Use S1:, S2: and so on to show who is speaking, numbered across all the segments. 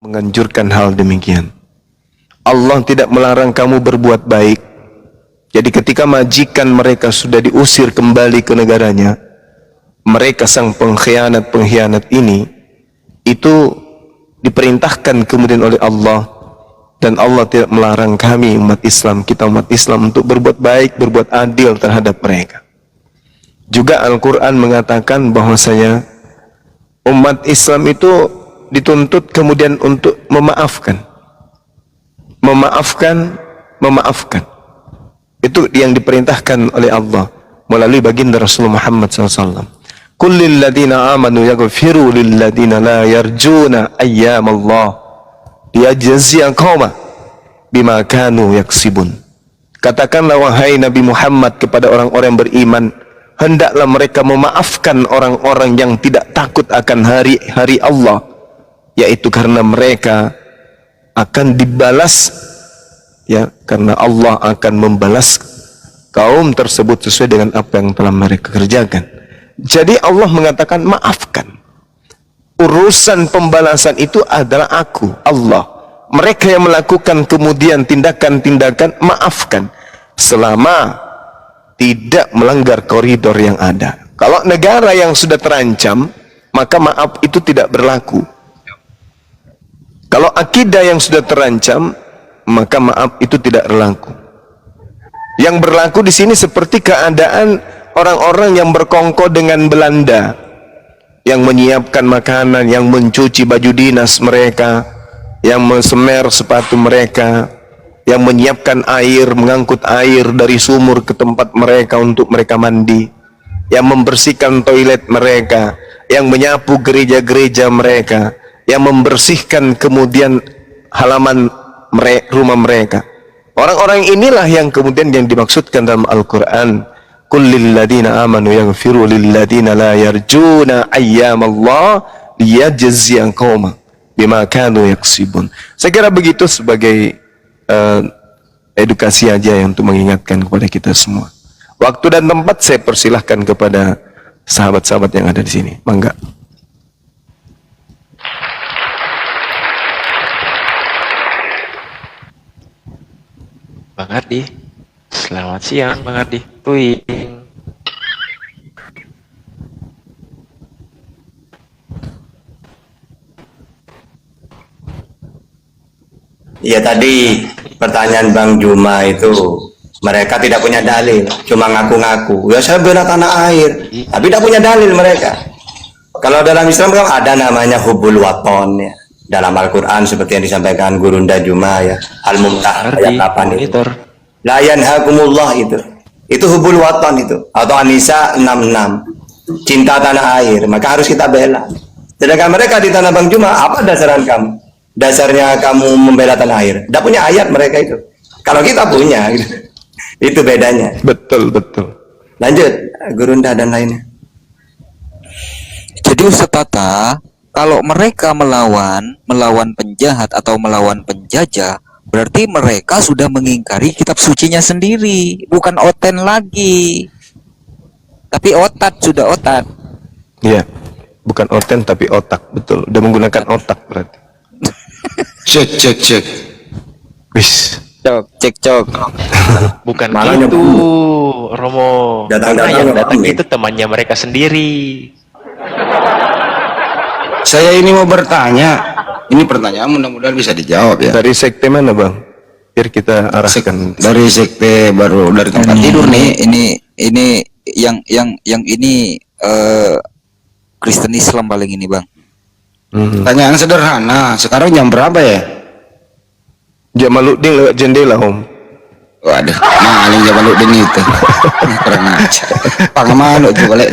S1: menganjurkan hal demikian. Allah tidak melarang kamu berbuat baik. Jadi ketika majikan mereka sudah diusir kembali ke negaranya, mereka sang pengkhianat-pengkhianat ini itu diperintahkan kemudian oleh Allah, dan Allah tidak melarang kami umat Islam, kita umat Islam untuk berbuat baik, berbuat adil terhadap mereka. Juga Al-Quran mengatakan bahwasanya umat Islam itu dituntut kemudian untuk memaafkan. Memaafkan. Itu yang diperintahkan oleh Allah melalui baginda Rasulullah Muhammad SAW. Kullil ladina amanu yaghfiru lil ladina la yarjuna ayyamallah liyajziya qauma bima kanu yaksibun. Katakanlah wahai Nabi Muhammad kepada orang-orang yang beriman, hendaklah mereka memaafkan orang-orang yang tidak takut akan hari Allah, yaitu karena mereka akan dibalas, ya, karena Allah akan membalas kaum tersebut sesuai dengan apa yang telah mereka kerjakan. Jadi Allah mengatakan maafkan. Urusan pembalasan itu adalah aku, Allah. Mereka yang melakukan kemudian tindakan-tindakan, maafkan selama tidak melanggar koridor yang ada. Kalau negara yang sudah terancam, maka maaf itu tidak berlaku. Kalau akidah yang sudah terancam, maka maaf itu tidak berlaku. Yang berlaku di sini seperti keadaan orang-orang yang berkongkol dengan Belanda, yang menyiapkan makanan, yang mencuci baju dinas mereka, yang mensemer sepatu mereka, yang menyiapkan air, mengangkut air dari sumur ke tempat mereka untuk mereka mandi, yang membersihkan toilet mereka, yang menyapu gereja-gereja mereka, yang membersihkan kemudian halaman rumah mereka. Orang-orang inilah yang kemudian yang dimaksudkan dalam Al-Quran, kullil ladina amanu yaghfiru lil ladina la yarjuna ayyamallah liyajziya qauma bima kanu yaksibun. Saya kira begitu sebagai edukasi aja ya, untuk mengingatkan kepada kita semua. Waktu dan tempat saya persilahkan kepada sahabat-sahabat yang ada di sini. Mangga.
S2: Bang Ardi, selamat siang Bang Ardi. Tuing.
S3: Ya tadi pertanyaan Bang Juma itu, mereka tidak punya dalil, cuma ngaku-ngaku. Ya saya bela tanah air, tapi tidak punya dalil mereka. Kalau dalam Islam kan ada namanya hubul waton ya. Dalam Al-Quran seperti yang disampaikan Gurunda Juma ya, Al-Mumtah ayat 8 itu. La yanhakumullah itu hubul waton itu, atau An-Nisa 66, cinta tanah air, maka harus kita bela. Sedangkan mereka di tanah Bang Juma, apa dasaran kamu? Dasarnya kamu membela tanah air? Tidak punya ayat mereka itu. Kalau kita punya, gitu. Itu bedanya.
S1: Betul.
S3: Lanjut, Gurunda dan lainnya.
S4: Jadi Ustaz Tata, kalau mereka melawan penjahat atau melawan penjajah, berarti mereka sudah mengingkari kitab sucinya sendiri, bukan oten lagi. Tapi sudah otat.
S1: Iya, bukan oten tapi otak, betul. Udah menggunakan otak berarti.
S5: Cek.
S1: Wis.
S4: Cek.
S2: Bukan
S3: Malah
S2: gitu, Romo. Karena yang datang itu temannya mereka sendiri.
S5: Saya ini mau bertanya. Ini pertanyaan mudah-mudahan bisa dijawab ya.
S1: Dari sekte mana Bang? Biar kita arahkan.
S5: Dari sekte baru, dari tempat tidur nih.
S4: Ini yang ini Kristen Islam paling ini Bang.
S5: Pertanyaan sederhana. Sekarang jam berapa ya?
S1: Jamaluddin lewat jendela Om.
S5: Waduh, maling Jamaluddin itu. Kurang aja. Pangamanu tuh balik.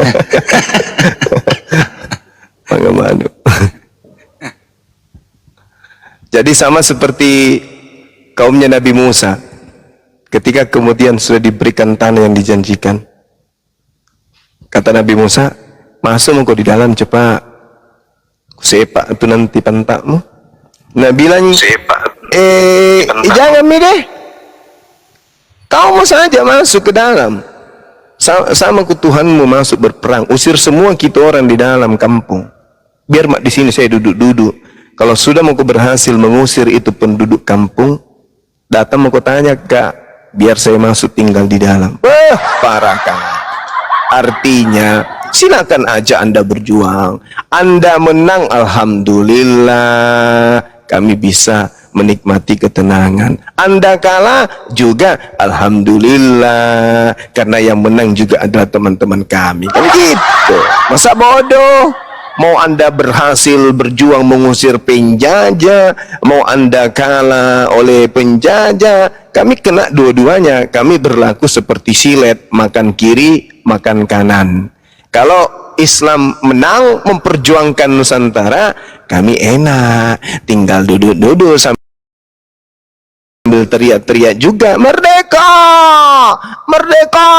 S1: Pangamanu. Jadi sama seperti kaumnya Nabi Musa, ketika kemudian sudah diberikan tanah yang dijanjikan, kata Nabi Musa, masuk engkau di dalam cepat, sepak itu nanti pantakmu. Nah bilang, jangan deh, kau mau saja masuk ke dalam, sama ku Tuhanmu masuk berperang, usir semua kita orang di dalam kampung, biar mak di sini saya duduk-duduk. Kalau sudah mau berhasil mengusir itu penduduk kampung, datang mau tanya, Kak, biar saya masuk tinggal di dalam. Wah, parah Kak. Artinya, silakan aja Anda berjuang. Anda menang, alhamdulillah. Kami bisa menikmati ketenangan. Anda kalah juga, alhamdulillah. Karena yang menang juga adalah teman-teman kami. Kan gitu. Masa bodoh? Mau Anda berhasil berjuang mengusir penjajah, mau Anda kalah oleh penjajah, kami kena dua-duanya. Kami berlaku seperti silet, makan kiri, makan kanan. Kalau Islam menang memperjuangkan Nusantara, kami enak, tinggal duduk-duduk sambil teriak-teriak juga, merdeka, merdeka.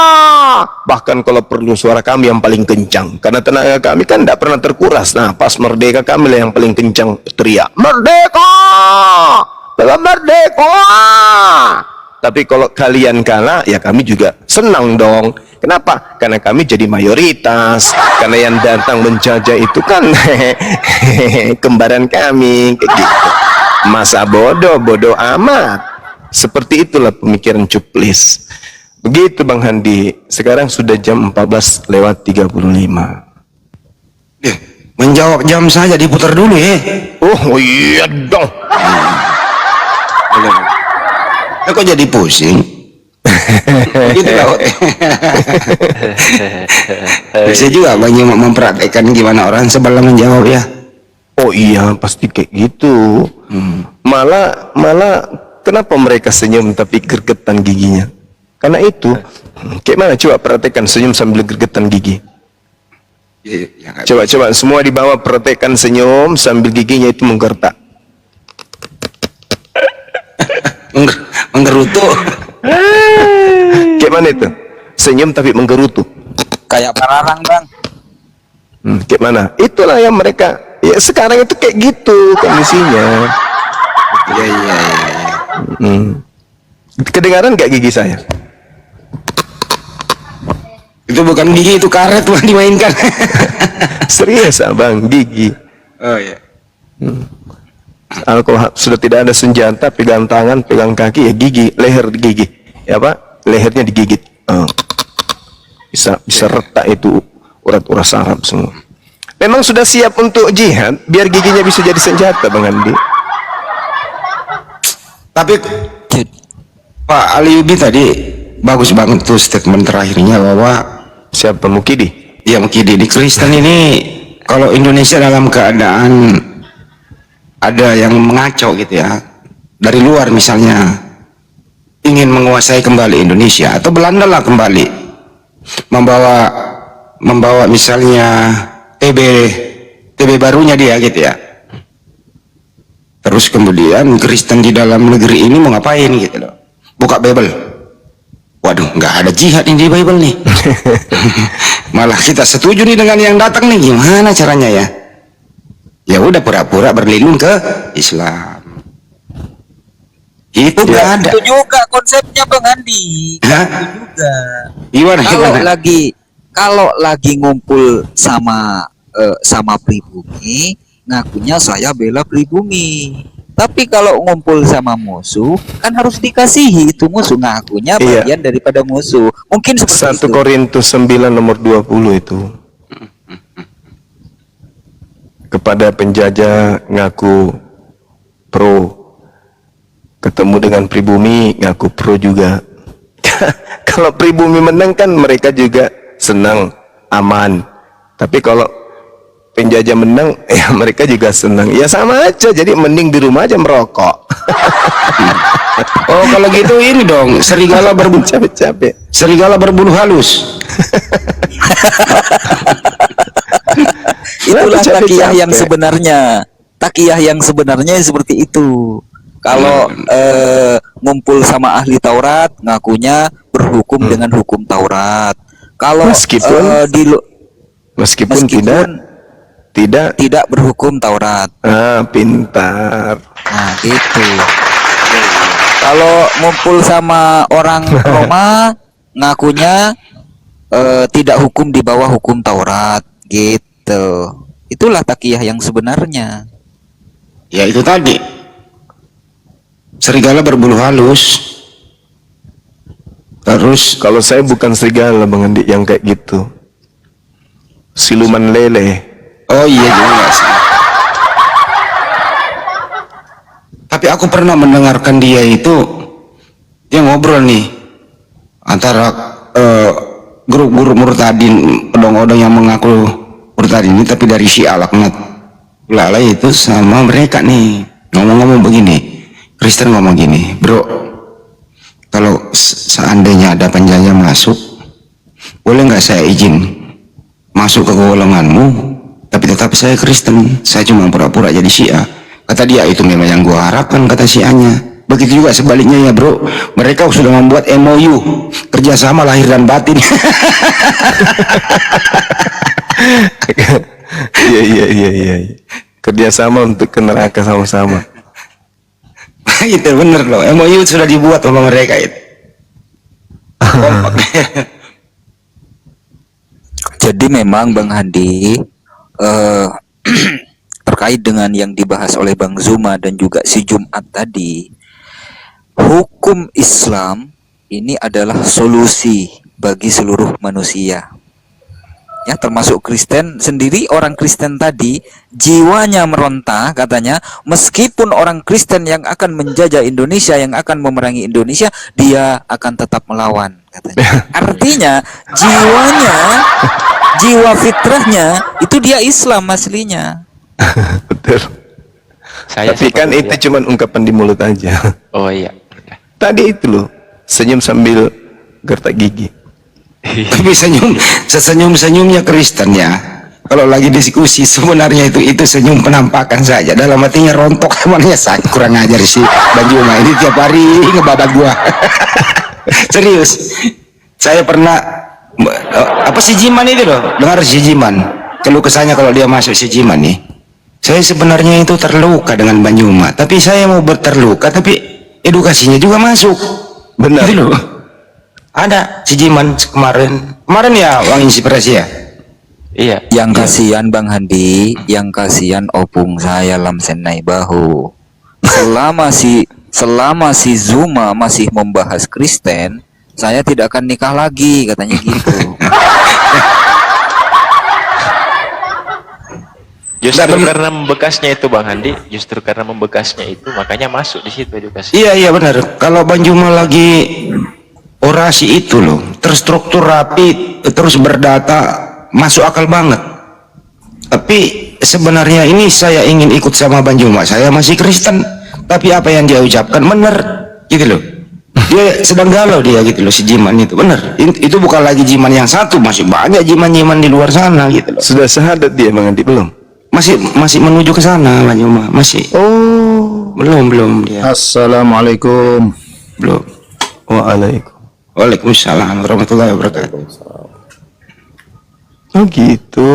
S1: Bahkan kalau perlu suara kami yang paling kencang, karena tenaga kami kan tidak pernah terkuras. Nah, pas merdeka kami lah yang paling kencang teriak, merdeka, merdeka. Tapi kalau kalian kalah, ya kami juga senang dong. Kenapa? Karena kami jadi mayoritas. Karena yang datang menjajah itu kan kembaran kami, kayak gitu. Masa bodoh, bodoh amat. Seperti itulah pemikiran cuplis. Begitu Bang Handi. Sekarang sudah jam 14:35.
S5: Menjawab jam saja diputar dulu ya.
S1: Oh iya dong.
S5: Kok jadi pusing? Gitu lah. Bisa juga banyak mempraktekkan gimana orang sebelah menjawab ya.
S1: Oh iya, pasti kayak gitu. Malah kenapa mereka senyum tapi gergetan giginya? Karena itu. Kayak mana? Coba perhatikan senyum sambil gergetan gigi. Coba semua di bawah perhatikan senyum sambil giginya itu menggertak.
S5: Menggerutu.
S1: Kayak mana itu? Senyum tapi menggerutu.
S4: Kayak pararang bang.
S1: Kayak mana? Itulah yang mereka. Ya sekarang itu kayak gitu kondisinya.
S5: Iya.
S1: Kedengaran nggak gigi saya?
S5: Itu bukan gigi, itu karet yang dimainkan.
S1: Serius abang, gigi.
S5: Oh iya.
S1: Kalau sudah tidak ada senjata, pegang tangan, pegang kaki, ya gigi, leher gigi, ya Pak, lehernya digigit. Bisa retak itu urat-urat saraf semua. Memang sudah siap untuk jihad, biar giginya bisa jadi senjata, Bang Andi.
S5: Tapi Pak Aliubi tadi bagus banget tuh statement terakhirnya bahwa
S1: Siapa Mukidi?
S5: ya Mukidi di Kristen ini kalau Indonesia dalam keadaan ada yang mengacau gitu ya dari luar misalnya ingin menguasai kembali Indonesia atau Belanda lah kembali membawa misalnya TB barunya dia gitu ya, terus kemudian Kristen di dalam negeri ini mau ngapain gitu loh, buka Bible, waduh nggak ada jihad ini di Bible nih. Malah kita setuju nih dengan yang datang nih, gimana caranya ya? Ya udah pura-pura berlindung ke Islam. Itu nggak ada.
S4: Itu juga konsepnya Bang Andi.
S5: Hah?
S4: Itu juga.
S5: Gimana?
S4: Kalau lagi ngumpul sama pribumi, ngakunya saya bela pribumi. Tapi kalau ngumpul sama musuh, kan harus dikasihi itu musuh, ngakunya bagian daripada musuh. Mungkin seperti
S1: 1
S4: itu.
S1: Korintus 9 nomor 20 itu. Kepada penjajah ngaku pro, ketemu dengan pribumi ngaku pro juga. Kalau pribumi menang kan mereka juga senang, aman. Tapi kalau penjajah menang, ya mereka juga senang. Ya sama aja, jadi mending di rumah aja merokok.
S5: Oh kalau gitu ini dong, serigala
S1: Capek-capek.
S5: serigala berbulu halus.
S4: Itulah
S1: Capek-capek.
S4: takiyah yang sebenarnya. Takiyah yang sebenarnya seperti itu. Kalau ngumpul sama ahli Taurat, ngakunya berhukum dengan hukum Taurat. Kalau
S1: Meskipun tidak
S4: berhukum Taurat.
S1: pintar.
S4: Nah, gitu. Kalau ngumpul sama orang Roma, ngakunya tidak hukum di bawah hukum Taurat, gitu. Itulah takiyah yang sebenarnya.
S5: Ya itu tadi. Serigala berbulu halus. Terus
S1: Kalau saya bukan serigala Bang Andi yang kayak gitu. Siluman lele.
S5: oh iya juga sih. Tapi aku pernah mendengarkan dia ngobrol nih antara grup-grup murtadin, odong-odong yang mengaku murtadin ini tapi dari Syiah laknat lalai itu sama mereka nih ngomong-ngomong begini. Kristen ngomong gini, bro, kalau seandainya ada penjajah masuk, boleh nggak saya izin masuk ke golonganmu, tapi tetap saya Kristen, saya cuma pura-pura jadi Syiah. Kata dia, itu memang yang gua harapkan, kata Syiahnya. Begitu juga sebaliknya ya bro, mereka sudah membuat MOU kerjasama lahir dan batin.
S1: Iya. Kerjasama untuk ke neraka sama-sama.
S5: Itu bener loh, MOU sudah dibuat oleh mereka itu. Kompak.
S4: Jadi memang Bang Handi terkait dengan yang dibahas oleh Bang Zuma dan juga si Jumat tadi, hukum Islam ini adalah solusi bagi seluruh manusia. Ya, termasuk Kristen sendiri. Orang Kristen tadi jiwanya meronta katanya, meskipun orang Kristen yang akan menjajah Indonesia, yang akan memerangi Indonesia, dia akan tetap melawan katanya. Artinya jiwanya, jiwa fitrahnya itu dia Islam aslinya.
S1: Betul. Tapi kan itu cuman ungkapan di mulut aja.
S2: Oh iya.
S1: Tadi itu loh, senyum sambil gertak gigi.
S5: Tapi senyum-senyumnya Kristen ya. Kalau lagi diskusi sebenarnya itu senyum penampakan saja. Dalam hatinya rontok emangnya saya kurang ajar sih Bang Juma ini tiap hari ngebabak gua. Serius. Saya pernah apa si Jiman itu loh, dengar si Jiman. Keluh kesahnya kalau dia masuk si Jiman nih. Saya sebenarnya itu terluka dengan Bang Juma, tapi saya mau berterluka tapi edukasinya juga masuk.
S1: Benar.
S5: Gitu loh. Ada si Jiman kemarin ya Bang Inspirasi ya.
S2: Iya.
S4: Yang kasihan Bang Handi, yang kasihan opung saya lamsenai bahu. Selama si Zuma masih membahas Kristen, saya tidak akan nikah lagi katanya gitu.
S2: Justru karena membekasnya itu Bang Handi, justru karena membekasnya itu makanya masuk di situ edukasi.
S5: Iya benar. Kalau Bang Juma lagi orasi itu loh, terstruktur rapi, terus berdata, masuk akal banget. Tapi sebenarnya ini saya ingin ikut sama Bang Juma, saya masih Kristen, tapi apa yang dia ucapkan benar gitu loh. Dia sedang galau dia gitu loh, si Jiman itu benar. Itu bukan lagi Jiman yang satu, masih banyak Jiman-Jiman di luar sana gitu loh.
S1: Sudah syahadat dia Bang Andi belum?
S5: Masih menuju ke sana Bang Juma, masih.
S1: Oh,
S5: belum dia.
S6: Assalamualaikum.
S5: Belum. Waalaikumsalam warahmatullahi wabarakatuh.
S1: Oh gitu.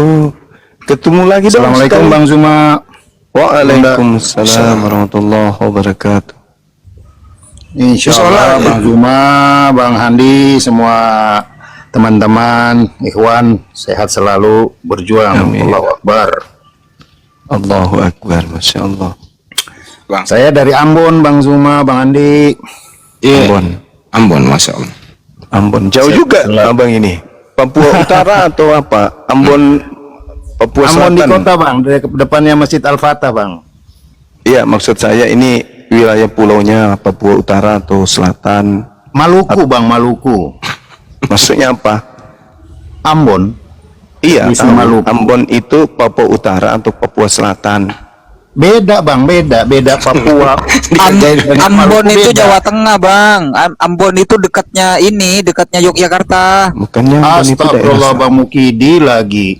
S1: Ketemu lagi dong.
S6: Assalamualaikum Bang Zuma.
S1: Waalaikumsalam warahmatullahi wabarakatuh.
S6: Insya Allah Bang Zuma, Bang Handi, semua teman-teman, ikhwan sehat selalu, berjuang.
S1: Amin.
S6: Allahu Akbar.
S1: Allahu Akbar, Masya Allah.
S5: Bang.
S6: Saya dari Ambon, Bang Zuma, Bang Handi.
S5: Iya. Ambon, Masya Allah.
S1: Ambon jauh juga abang ini. Papua Utara atau apa? Ambon, Papua
S6: Ambon
S1: Selatan.
S6: di kota Bang, di depannya Masjid Al-Fatah Bang.
S1: Iya, maksud saya ini wilayah pulaunya Papua Utara atau Selatan.
S6: Maluku Bang, Maluku.
S1: Maksudnya apa?
S6: Ambon.
S1: Iya,
S6: Misi
S1: tahu.
S6: Maluku.
S1: Ambon itu Papua Utara atau Papua Selatan.
S6: Beda Bang, beda Papua.
S4: Ambon itu
S6: beda.
S4: Jawa Tengah Bang. Ambon itu dekatnya Yogyakarta.
S1: Bukannya Ambon itu
S6: Astagfirullah
S1: daerah
S6: Bang Mukidi lagi.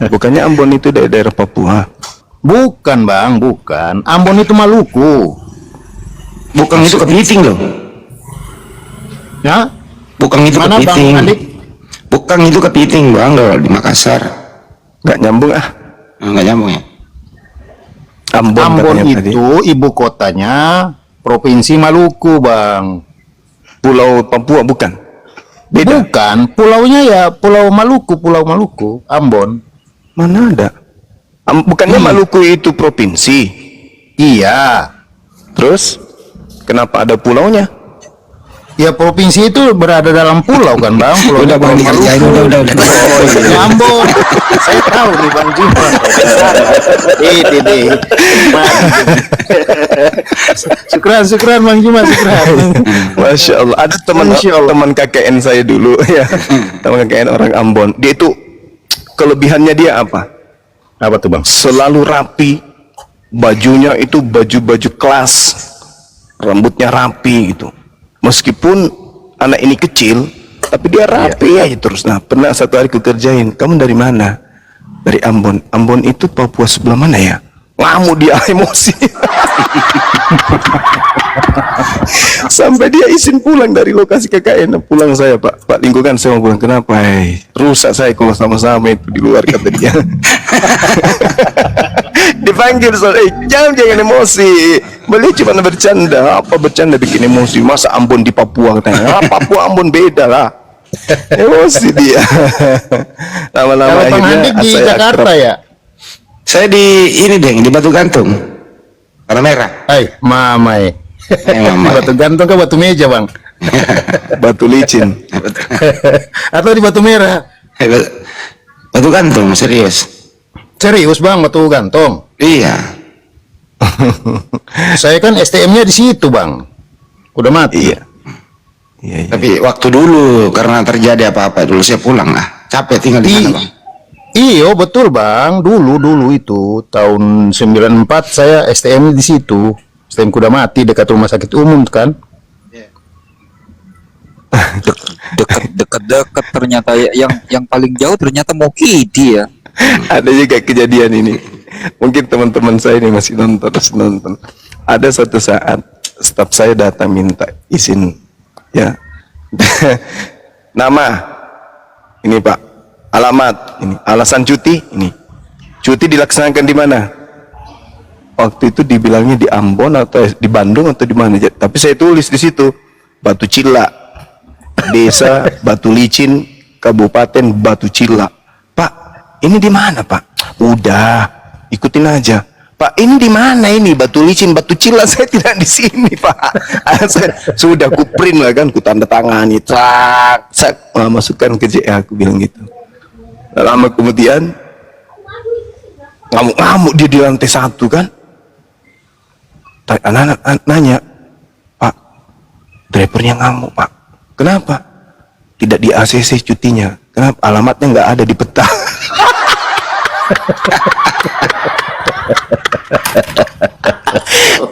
S1: Bukannya Ambon itu daerah Papua.
S6: Bukan Bang, bukan. Ambon itu Maluku.
S5: Bukan itu kepiting loh.
S6: Ya?
S5: Bukan itu
S6: Mana Bang
S5: kepiting.
S6: Andi?
S5: Bukan itu kepiting Bang, loh di Makassar.
S1: Nggak nyambung ah.
S5: Nggak nyambung ya.
S1: Ambon
S6: Ambon
S1: katanya
S6: itu ibu kotanya Provinsi Maluku, Bang.
S1: Pulau Papua bukan? Beda.
S6: Bukan, pulaunya ya Pulau Maluku, Ambon.
S1: Mana ada? Bukannya Maluku itu provinsi?
S6: Iya.
S1: Terus kenapa ada pulaunya?
S6: Ya provinsi itu berada dalam pulau kan bang. Pulau
S5: Udah bang dikerjain, udah.
S6: Ambon. Saya tahu nih Bang Juma. Ini nih. Syukran Bang Juma, syukran.
S1: Masya Allah. Ada teman KKN saya dulu ya, teman KKN orang Ambon. Dia itu kelebihannya dia apa?
S6: Apa tuh bang?
S1: Selalu rapi, bajunya itu baju-baju kelas, rambutnya rapi gitu. Meskipun anak ini kecil, tapi dia rapi aja terus. Nah, pernah satu hari kukerjain, kamu dari mana? Dari Ambon. Ambon itu Papua sebelah mana ya? Ngamuk dia, emosi. Sampai dia izin pulang dari lokasi KKN. Pulang saya, Pak lingkungan saya mau pulang. Kenapa? Rusak saya kalau sama-sama itu di luar, kata dia. Dipanggil jangan emosi. Beliau cuma bercanda. Apa bercanda bikin emosi? Masa Ambon di Papua katanya? Papua Ambon beda lah. Emosi dia. Lama-lama
S6: Kalau Bang
S1: akhirnya
S6: Handik di
S1: saya
S6: Jakarta
S1: akrab.
S6: ya?
S5: Saya di ini deng, di Batu Gantung. Warna merah.
S6: Hai, mamai.
S5: Mamai.
S6: Batu gantung ke batu meja bang?
S1: Batu licin.
S6: Atau di batu merah?
S5: Batu Gantung, serius.
S6: Serius bang, batu gantung.
S5: Iya.
S6: Saya kan STM-nya di situ bang. Udah mati.
S1: Iya. Iya.
S5: Tapi waktu dulu karena terjadi apa-apa dulu saya pulang lah. Capek tinggal di sana bang.
S6: Iyo betul bang, dulu itu tahun 94 saya STM di situ, STM Kuda Mati dekat rumah sakit umum kan.
S4: Dekat ternyata yang paling jauh ternyata Mokidi ya.
S1: Ada juga kejadian ini. Mungkin teman-teman saya ini masih nonton. Ada suatu saat staf saya datang minta izin ya. Nama ini Pak, alamat ini, alasan cuti ini. Cuti dilaksanakan di mana? Waktu itu dibilangnya di Ambon atau di Bandung atau di mana? Tapi saya tulis di situ Batu Cila, Desa Batu Licin, Kabupaten Batu Cila. Pak, ini di mana Pak? Udah, ikutin aja. Pak, ini di mana ini? Batu Licin, Batu Cila, saya tidak di sini Pak. Sudah ku print lah kan, ku tanda tangani, masukkan ke JA, aku bilang gitu. Lama kemudian ngamuk-ngamuk dia di lantai 1 kan. Anak-anak nanya, Pak, drivernya ngamuk Pak. Kenapa? Tidak di ACC cutinya. Kenapa? Alamatnya nggak ada di peta.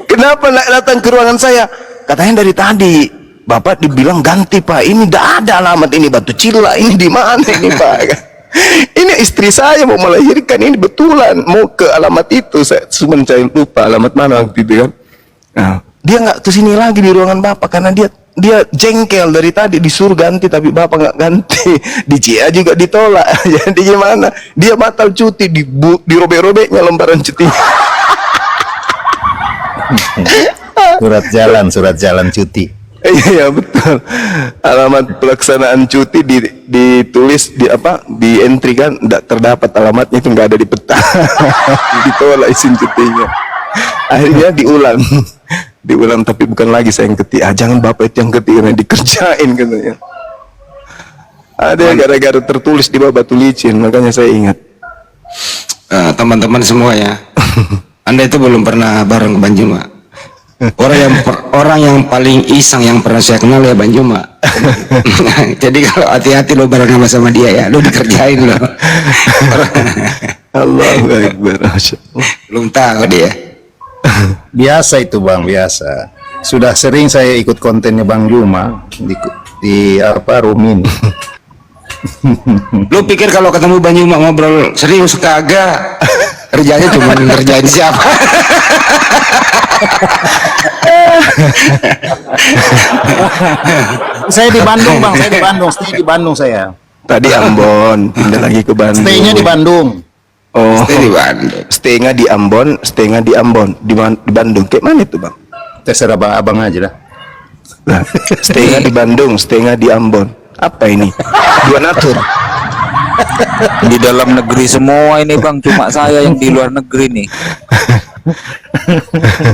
S1: Kenapa nggak datang ke ruangan saya? Katanya dari tadi Bapak dibilang ganti Pak. Ini tidak ada alamat ini, Batu Cila. Ini di mana ini Pak? Ini istri saya mau melahirkan, ini betulan mau ke alamat itu. Saya cuma lupa alamat mana waktu itu kan. Nah, dia nggak kesini lagi di ruangan Bapak karena dia jengkel dari tadi disuruh ganti tapi Bapak nggak ganti. Di CIA juga ditolak. Jadi gimana? Dia batal cuti, dirobek-robeknya lembaran cutinya.
S6: Surat jalan cuti.
S1: Iya betul. Alamat pelaksanaan cuti ditulis di entry kan, tidak terdapat alamatnya, itu nggak ada di peta. Ditolak izin cutinya. Akhirnya diulang tapi bukan lagi saya yang ketik. Jangan Bapak itu yang ketik, karena dikerjain katanya. Ada yang gara-gara tertulis di bawah Batu Licin, makanya saya ingat.
S5: Teman-teman semua ya, Anda itu belum pernah bareng Bang Juma. Orang yang paling iseng yang pernah saya kenal ya Bang Juma. Jadi kalau hati-hati lo bareng sama dia ya, lo dikerjain lo.
S1: Allahu Akbar.
S5: Belum tahu dia.
S6: Biasa itu bang, biasa. Sudah sering saya ikut kontennya Bang Juma di room ini.
S5: Lu pikir kalau ketemu Bang Juma ngobrol serius? Kagak. Kerjanya cuma ngerjain siapa.
S6: Saya di Bandung bang, stay di Bandung saya.
S1: Tadi Ambon, pindah lagi ke Bandung.
S6: Stay-nya di Bandung.
S1: Oh,
S5: Stay di Bandung.
S1: stay-nya di Ambon, stay-nya di Ambon, di Bandung. Kayak mana itu Bang?
S6: Terserah abang aja dah.
S1: Nah, stay-nya di Bandung, stay-nya di Ambon. Apa ini? Dua natur.
S4: Di dalam negeri semua ini bang, cuma saya yang di luar negeri nih.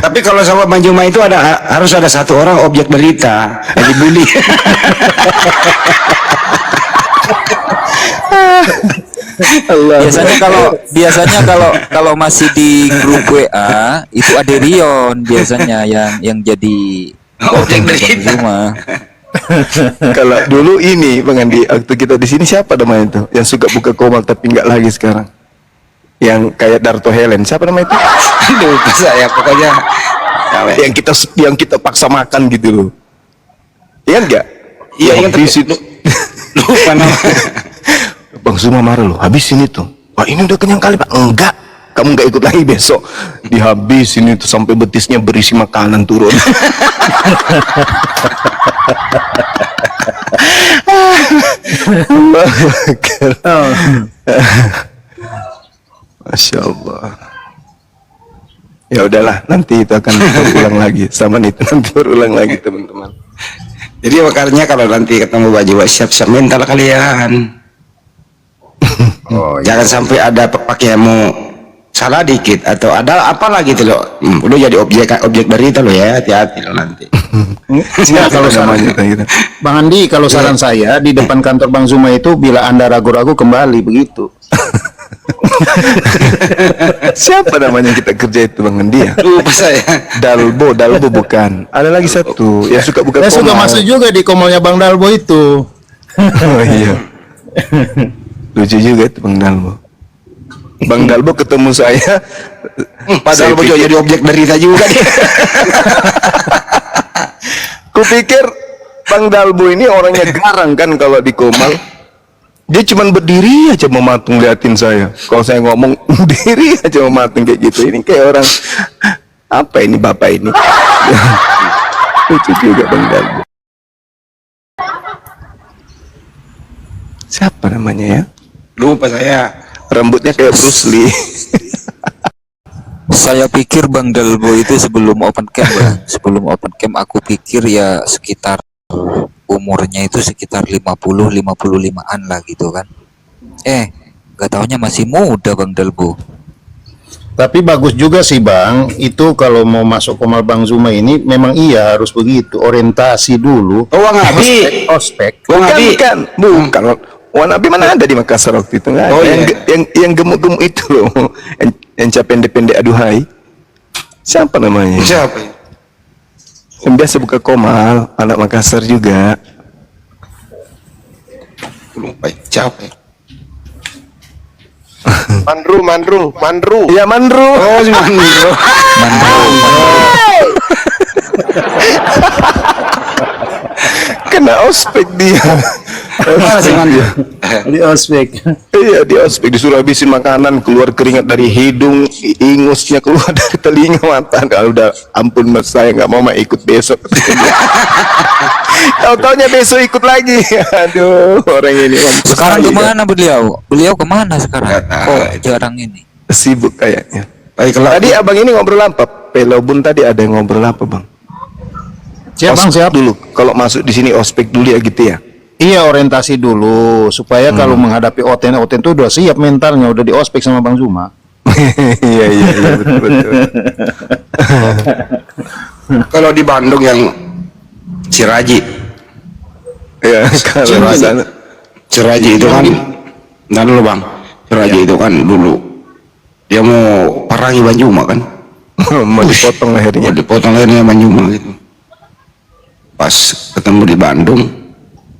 S5: Tapi kalau sama Bang Juma itu harus ada satu orang objek berita yang dibully.
S4: Biasanya kalau masih di grup WA itu ada Rion biasanya yang jadi
S5: Objek
S4: Bang
S5: berita.
S4: Zuma.
S1: Kalau dulu ini Bang Andi, waktu kita di sini siapa namanya itu? Yang suka buka komal tapi nggak lagi sekarang. Yang kayak Darto Helen, siapa namanya itu?
S5: Lupa saya pokoknya.
S1: yang kita paksa makan gitu loh. Iya enggak?
S5: Iya,
S1: Yang
S5: ingat,
S1: habis itu.
S5: Lupa nama.
S1: Bang Zuma marah loh, habisin itu. Wah ini udah kenyang kali Pak. Enggak, kamu nggak ikut lagi besok. Dihabisin itu sampai betisnya berisi makanan turun. Allahu Akbar. Masya Allah. Ya udahlah, nanti itu akan berulang lagi. Sama itu nanti berulang lagi teman-teman.
S5: Jadi makanya kalau nanti ketemu Bang Juma, siap-siap mental kalian.
S6: Oh, iya.
S5: Jangan sampai ada pakaianmu salah dikit atau ada apa lagi gitu loh. Udah jadi objek berita lo ya, hati-hati lo nanti.
S6: Enggak, kalau saran,
S1: namanya gitu.
S6: Bang Andi, kalau saran saya di depan kantor Bang Zuma itu bila Anda ragu-ragu kembali begitu.
S1: Siapa namanya kita kerja itu Bang Andi ya?
S5: Lupa saya.
S1: Dalbo bukan. Ada lagi satu yang suka buka
S6: Saya suka
S1: komal.
S6: masuk juga di komalnya Bang Dalbo itu.
S1: Oh iya. Lucu juga itu Bang Dalbo. Bang Dalbo ketemu saya.
S5: Padahal
S1: saya
S5: Bang Juma
S1: pikir-
S5: jadi objek berita juga dia.
S1: Kupikir Bang Dalbo ini orangnya garang kan kalau di komal. Dia cuman berdiri aja mematung liatin saya. Kalau saya ngomong berdiri aja mematung kayak gitu. Ini kayak orang apa ini bapak ini? Lucu juga Bang Dalbo. Siapa namanya ya?
S5: Lupa saya.
S1: Rambutnya kayak Bruce Lee.
S4: Saya pikir Bang Dalbo itu sebelum open camp, Bang. Sebelum open camp aku pikir ya sekitar umurnya itu sekitar 50-55an lah gitu kan. Gak taunya masih muda Bang Dalbo.
S6: Tapi bagus juga sih Bang, itu kalau mau masuk komal Bang Zuma ini memang iya harus begitu, orientasi dulu.
S5: Oh, Wang Abi.
S6: Ospek.
S5: Wang Abi.
S1: Bukan. Wan Abi mana ada di Makassar waktu itu? Nggak ada.
S5: Oh, iya.
S1: Yang gemuk-gemuk itu loh, yang pendek-pendek aduhai. Siapa namanya?
S5: Siapa ya?
S1: Yang biasa buka komal, anak Makassar juga.
S5: Lupa ya. Siapa ya?
S7: Mandru.
S1: Iya Mandru.
S5: Oh, si Mandro.
S1: Kena ospek dia.
S5: Mana si Mandro?
S6: Di ospek.
S1: Iya di ospek disuruh habisin makanan, keluar keringat dari hidung, ingusnya keluar dari telinga mata. Kalau udah ampun mas saya nggak mau ikut besok. Tahu-taunya besok ikut lagi. Aduh orang ini mampus
S4: Sekarang
S1: lagi,
S4: kemana beliau? Beliau kemana sekarang?
S5: Nggak tahu.
S4: Oh jarang ini.
S1: kan? Sibuk kayaknya.
S5: Baiklah.
S1: Tadi abang ini ngobrol apa? Pelobun tadi ada yang ngobrol apa bang?
S6: Siap Bang, siap.
S1: Dulu kalau masuk di sini ospek dulu ya gitu ya.
S6: Iya, orientasi dulu supaya kalau menghadapi Oten tuh udah siap mentalnya, udah di ospek sama Bang Zuma.
S1: Iya betul betul.
S5: Kalau di Bandung yang Siraji.
S1: Ya kalau di sana
S5: Siraji itu kan, nah dulu Bang, Siraji itu kan dulu dia mau parangi Bang Juma kan,
S1: mau dipotong
S5: mau
S1: lehernya.
S5: dipotong lehernya Bang Juma gitu. Pas ketemu di Bandung,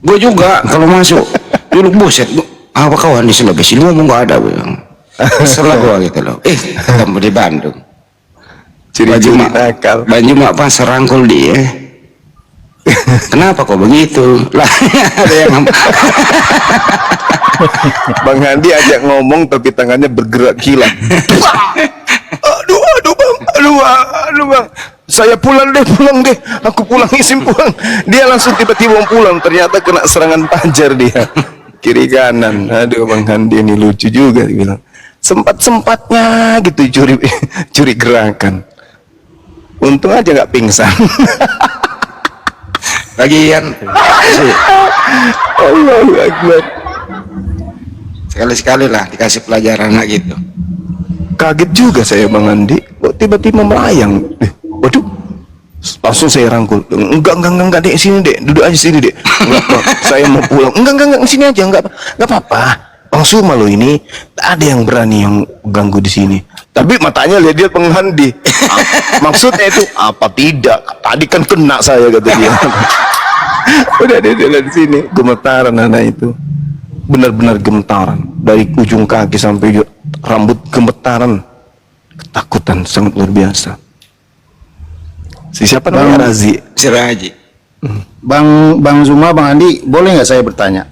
S5: gue juga kalau masuk dulu buset, apa kawan di Sulawesi ngomong gak ada bilang. Setelah gue gitu loh, ketemu di Bandung.
S1: Ciri-ciri nakal.
S5: Bang Juma pas serangkul dia. Kenapa kok begitu? Lah ada yang
S1: Bang Handi ajak ngomong tapi tangannya bergerak kilat. Aduh bang, saya pulang deh, aku pulang isim pulang. Dia langsung tiba-tiba mau pulang, ternyata kena serangan pajar dia kiri kanan. Aduh Bang Handi ini lucu juga, dia bilang sempat-sempatnya gitu curi gerakan. Untung aja nggak pingsan.
S5: lagian
S1: Allahu Akbar.
S5: Sekali-sekali lah dikasih pelajaran lah gitu.
S1: Kaget juga saya Bang Andi, kok tiba-tiba melayang. Waduh, langsung saya rangkul. Enggak, dek, sini dek, duduk aja sini dek. Enggak, Bang, saya mau pulang. Enggak, sini aja, enggak apa-apa. Bang Suma lo ini, tak ada yang berani yang ganggu di sini. Tapi matanya lihat Bang Andi. Maksudnya itu apa tidak? Tadi kan kena saya kata dia. Udah dia jalan di sini, gemetaran anak itu. Benar-benar gemetaran dari ujung kaki sampai rambut, gemetaran, ketakutan sangat luar biasa. Siapa namanya? Razi.
S5: Si Raji.
S6: Bang Zuma, Bang Andi, boleh nggak saya bertanya?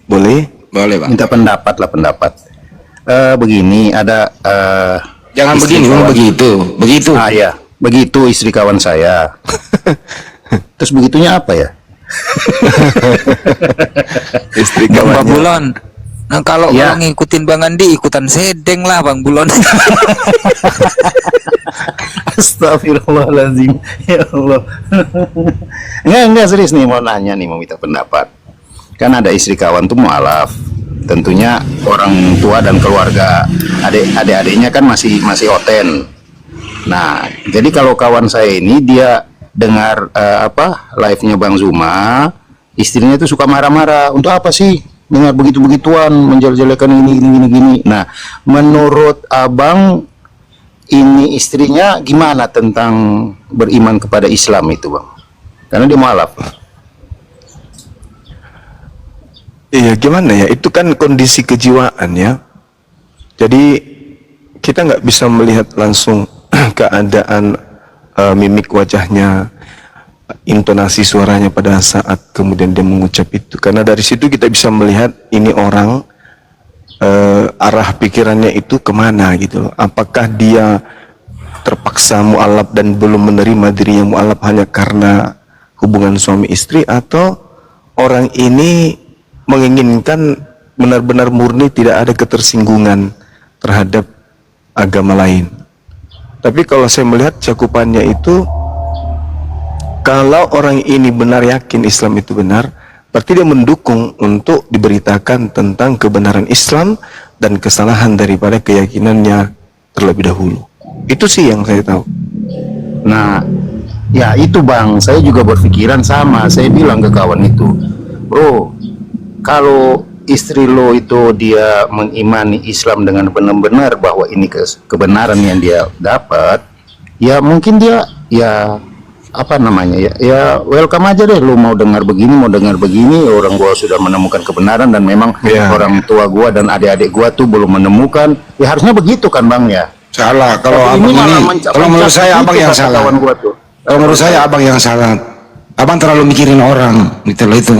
S1: Boleh?
S5: Boleh bang.
S6: Minta pendapat lah, pendapat. Begini, ada
S5: Jangan
S6: istri
S5: begini,
S6: kawan-
S5: begitu.
S6: Ah ya, begitu istri kawan saya. Terus begitunya apa ya?
S1: Istri
S4: Bang
S1: kawannya.
S4: Bulon. Nah kalau
S6: Ya.
S4: ngikutin Bang Andi, ikutan sedeng lah Bang Bulon.
S6: Astagfirullahaladzim. Ya Allah. Enggak serius nih, mau nanya nih, mau minta pendapat. Kan ada istri kawan tuh mualaf. Tentunya orang tua dan keluarga adik-adiknya kan masih oten. Nah, jadi kalau kawan saya ini dia dengar live-nya Bang Zuma, istrinya itu suka marah-marah. Untuk apa sih dengar begitu-begituan, menjelek-jelekan gini. Nah, menurut Abang ini istrinya gimana tentang beriman kepada Islam itu, Bang? Karena dia mualaf.
S1: Iya, gimana ya? Itu kan kondisi kejiwaan ya. Jadi kita nggak bisa melihat langsung keadaan mimik wajahnya, intonasi suaranya pada saat kemudian dia mengucap itu. Karena dari situ kita bisa melihat ini orang arah pikirannya itu kemana gitu loh. Apakah dia terpaksa mu'alaf dan belum menerima dirinya mu'alaf hanya karena hubungan suami istri, atau orang ini menginginkan benar-benar murni tidak ada ketersinggungan terhadap agama lain. Tapi kalau saya melihat cakupannya itu, kalau orang ini benar yakin Islam itu benar, berarti dia mendukung untuk diberitakan tentang kebenaran Islam dan kesalahan daripada keyakinannya terlebih dahulu. Itu sih yang saya tahu.
S6: Nah, ya itu Bang, saya juga berpikiran sama. Saya bilang ke kawan itu, bro, kalau istri lo itu dia mengimani Islam dengan benar-benar bahwa ini kebenaran yang dia dapat, ya mungkin dia ya apa namanya ya welcome aja deh. Lo mau dengar begini, orang gua sudah menemukan kebenaran dan memang orang tua gua dan adik-adik gua tuh belum menemukan. Ya harusnya begitu kan Bang ya.
S5: Salah kalau
S6: Tapi
S5: abang
S6: malah
S5: ini. Kalau menurut saya abang yang salah.
S6: kawan gua tuh.
S5: Kalau menurut saya abang yang salah. Abang terlalu mikirin orang gitu loh itu.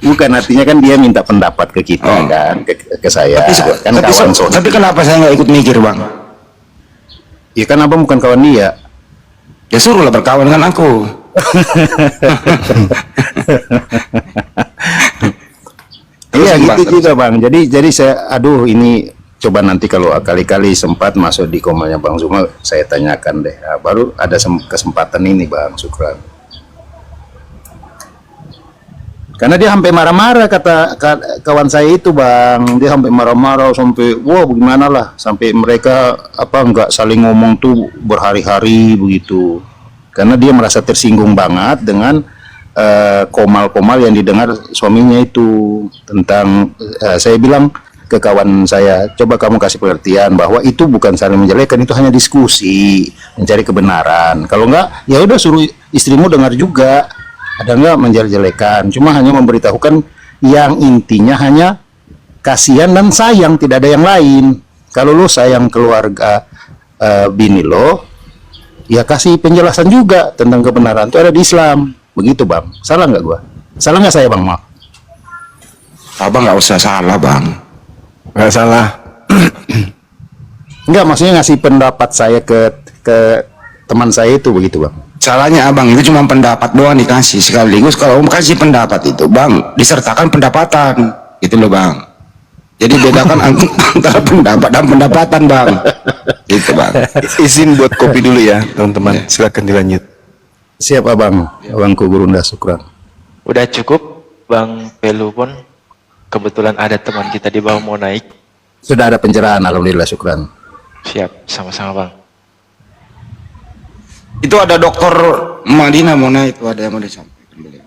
S6: Bukan, artinya kan dia minta pendapat ke kita kan, ke saya kan kawan saudara.
S5: Tapi kenapa saya nggak ikut mikir bang?
S6: Ya kan abang bukan kawan dia.
S5: Ya suruhlah berkawan dengan aku.
S6: Iya
S5: Terus, Bang,
S6: gitu
S5: terus.
S6: juga Bang. Jadi saya ini coba nanti kalau kali-kali sempat masuk di komennya Bang Zuma, saya tanyakan deh. Nah, baru ada kesempatan ini Bang, syukran. Karena dia sampai marah-marah, kata kawan saya itu Bang, dia sampai marah-marah sampai wah bagaimana lah, sampai mereka nggak saling ngomong tuh berhari-hari begitu. Karena dia merasa tersinggung banget dengan komal-komal yang didengar suaminya itu tentang saya bilang ke kawan saya, coba kamu kasih pengertian bahwa itu bukan saling menjelekkan, itu hanya diskusi mencari kebenaran. Kalau enggak ya udah suruh istrimu dengar juga, ada enggak menjelek-jelekan, cuma hanya memberitahukan yang intinya hanya kasihan dan sayang, tidak ada yang lain. Kalau lo sayang keluarga bini lo, ya kasih penjelasan juga tentang kebenaran itu ada di Islam. Begitu Bang, salah nggak gua? Salah nggak saya Bang? Maaf.
S5: Abang nggak usah salah bang.
S1: Nggak salah.
S6: Enggak, maksudnya ngasih pendapat saya ke teman saya itu begitu Bang.
S5: Salahnya abang itu cuma pendapat doang dikasih, sekaligus kalau mau kasih pendapat itu bang disertakan pendapatan gitu loh bang. Jadi bedakan antara pendapat dan pendapatan bang. Itu bang.
S1: Izin buat kopi dulu ya teman-teman. Silakan dilanjut.
S6: Siap abang, abangku Gurunda, syukran.
S2: Udah cukup Bang Pelu pun. Kebetulan ada teman kita di bawah mau naik.
S6: Sudah ada pencerahan, alhamdulillah, syukran.
S2: Siap, sama-sama Bang.
S5: Itu ada dokter Madinah mau naik, itu ada yang mau disampaikan beliau.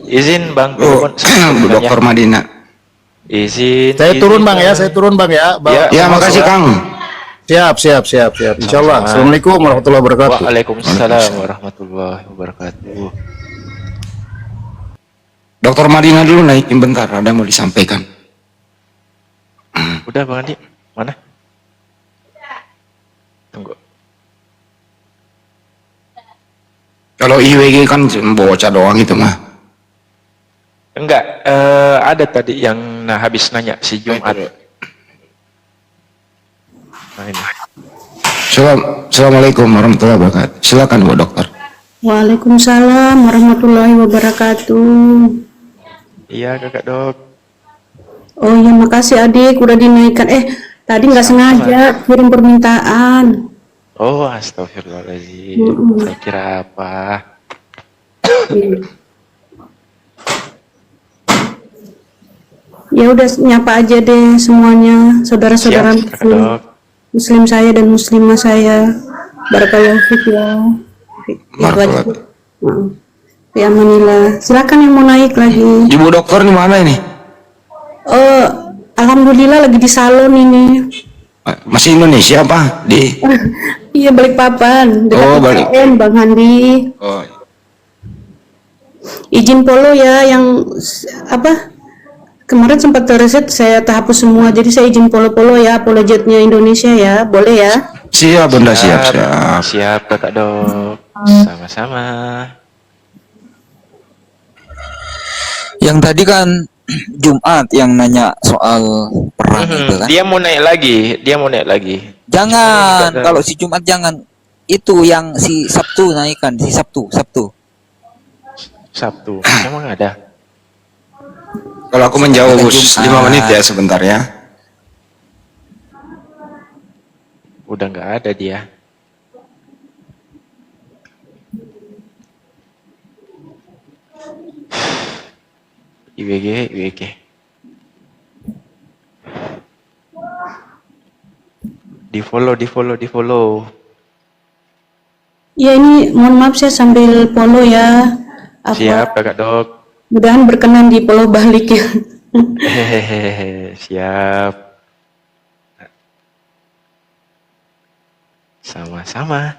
S2: Izin Bang
S5: Oh,
S2: Pelu pun. saya
S5: dokter Madinah.
S2: Izin.
S6: Saya
S2: izin,
S6: turun bang ya, saya turun bang ya. Bang.
S5: Ya, makasih Kang.
S6: Siap. Insya Allah. Assalamualaikum warahmatullahi wabarakatuh.
S2: Waalaikumsalam warahmatullahi wabarakatuh.
S5: Dokter Madinah dulu naikin bentar, ada mau disampaikan.
S2: Udah Bang Andi, mana? Tunggu.
S5: Kalau IWG kan bocah doang itu mah.
S2: Enggak, ada tadi yang habis nanya si Jumat. Nah ini.
S5: Assalamualaikum warahmatullahi wabarakatuh. Silakan Bu Dokter.
S8: Waalaikumsalam warahmatullahi wabarakatuh.
S2: Iya kakak dok.
S8: Oh iya, makasih adik udah dinaikkan. Tadi nggak sengaja kirim permintaan.
S2: Oh astagfirullahaladzim. Saya kira apa?
S8: Ya udah nyapa aja deh semuanya, saudara-saudara
S2: Siap kakak dok.
S8: muslim saya dan muslimah saya. Barakallahu fiik ya.
S5: Barakallah.
S8: Ya amanillah. Silakan yang mau naik lagi.
S5: Ibu dokter di mana ini?
S8: Alhamdulillah lagi di salon ini.
S5: Masih Indonesia apa? Di
S8: Iya, Balikpapan. Dekat
S5: Balik.
S8: IKN, Bang Handi.
S5: Oh.
S8: Izin polo ya yang apa? Kemarin sempat terreset, saya hapus semua. Jadi saya izin polo-polo ya, apologetnya Indonesia ya. Boleh ya?
S5: Siap Bunda, siap.
S2: Siap kakak dok. Sama-sama.
S4: Yang tadi kan Jumat yang nanya soal perang itu kan.
S2: Dia mau naik lagi.
S4: Jangan, kalau si Jumat jangan. Itu yang si Sabtu naikkan, si Sabtu.
S2: Sabtu. Emang ada?
S5: Kalau aku menjauh
S4: Jumat.
S5: 5 menit ya sebentar ya.
S2: Udah nggak ada dia. IWG. Di follow.
S8: Ya ini mohon maaf saya sambil polo ya.
S2: Siap kakak dok.
S8: Mudahan berkenan di polo balik ya.
S2: Hehehe, siap. Sama-sama.